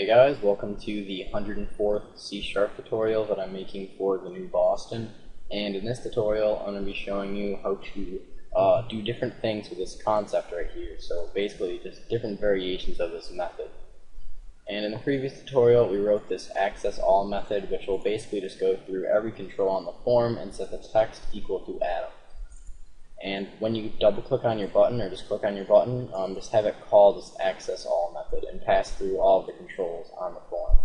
Hey guys, welcome to the 104th C# tutorial that I'm making for the new Boston. And in this tutorial, I'm going to be showing you how to do different things with this concept right here. So basically, just different variations of this method. And in the previous tutorial, we wrote this access all method, which will basically just go through every control on the form and set the text equal to Adam. And when you double click on your button or just click on your button, just have it call this access all method and pass through all of the controls on the form.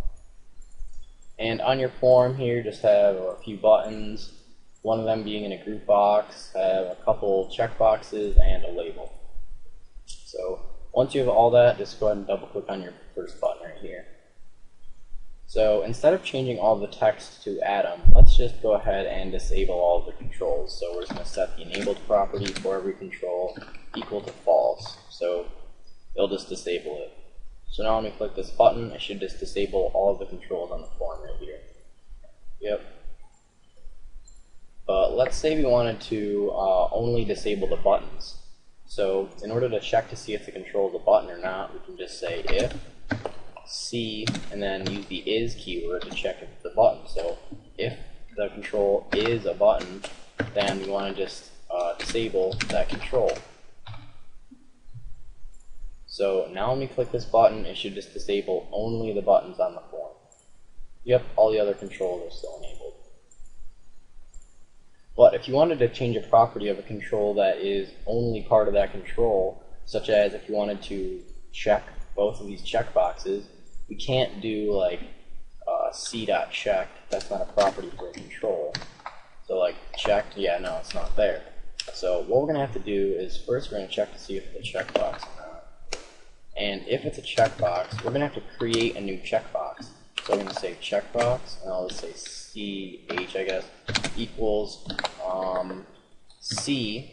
And on your form here, just have a few buttons, one of them being in a group box, have a couple check boxes, and a label. So once you have all that, just go ahead and double click on your first button right here. So instead of changing all the text to Adam, let's just go ahead and disable all of the controls. So we're just going to set the enabled property for every control equal to false. So it'll just disable it. So now when we click this button, it should just disable all of the controls on the form right here. Yep. But let's say we wanted to only disable the buttons. So in order to check to see if the control is a button or not, we can just say if C and then use the is keyword to check if it's a button. So if the control is a button, then we want to just disable that control. So now when we click this button, it should just disable only the buttons on the form. Yep, all the other controls are still enabled. But if you wanted to change a property of a control that is only part of that control, such as if you wanted to check both of these checkboxes, we can't do like c.checked. That's not a property for a control. So like checked, yeah, no, it's not there. So what we're going to have to do is first we're going to check to see if it's a checkbox or not. And if it's a checkbox, we're going to have to create a new checkbox. So we're going to say checkbox, and I'll just say ch, I guess, equals c,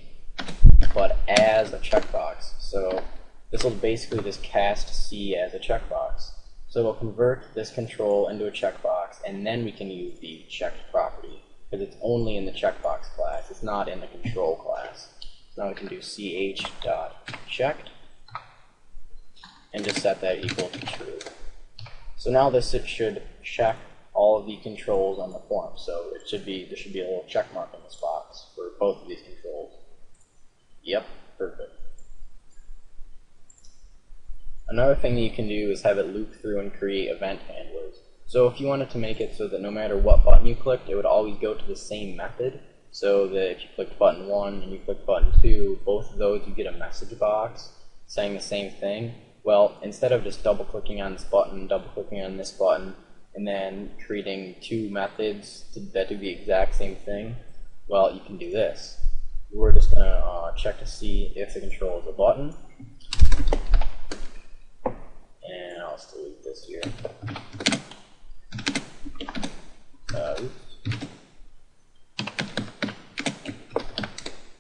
but as a checkbox. So this will basically just cast C as a checkbox. So we'll convert this control into a checkbox, and then we can use the checked property, because it's only in the checkbox class. It's not in the control class. So now we can do ch.checked, and just set that equal to true. So now this should check all of the controls on the form. So there should be a little check mark in this box for both of these controls. Yep, perfect. Another thing that you can do is have it loop through and create event handlers. So if you wanted to make it so that no matter what button you clicked, it would always go to the same method, so that if you clicked button 1 and you clicked button 2, both of those you get a message box saying the same thing. Well, instead of just double clicking on this button, double clicking on this button, and then creating two methods that do the exact same thing, well, you can do this. We're just going to check to see if the control is a button. And I'll just delete this here.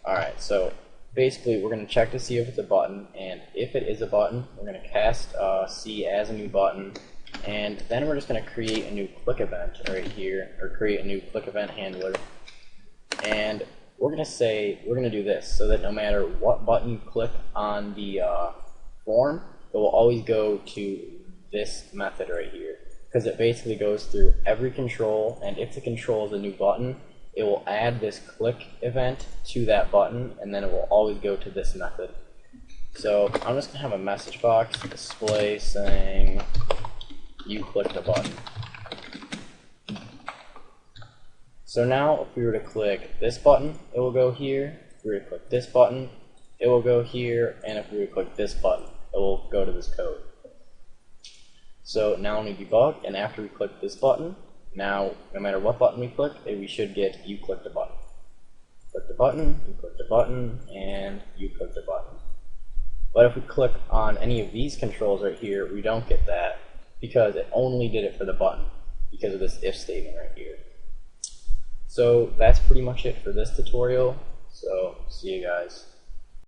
Alright, so basically we're going to check to see if it's a button, and if it is a button, we're going to cast C as a new button, and then we're just going to create a new click event right here, or create a new click event handler. And we're going to do this so that no matter what button you click on the form, it will always go to this method right here, because it basically goes through every control, and if the control is a new button, it will add this click event to that button, and then it will always go to this method. So I'm just going to have a message box display saying you clicked a button. So now if we were to click this button, it will go here. If we were to click this button, it will go here, and if we were to click this button, it will go to this code. So now when we debug, and after we click this button, now no matter what button we click, we should get you clicked a button. Click the button, you clicked a button, and you clicked a button. But if we click on any of these controls right here, we don't get that, because it only did it for the button, because of this if statement right here. So that's pretty much it for this tutorial. So see you guys.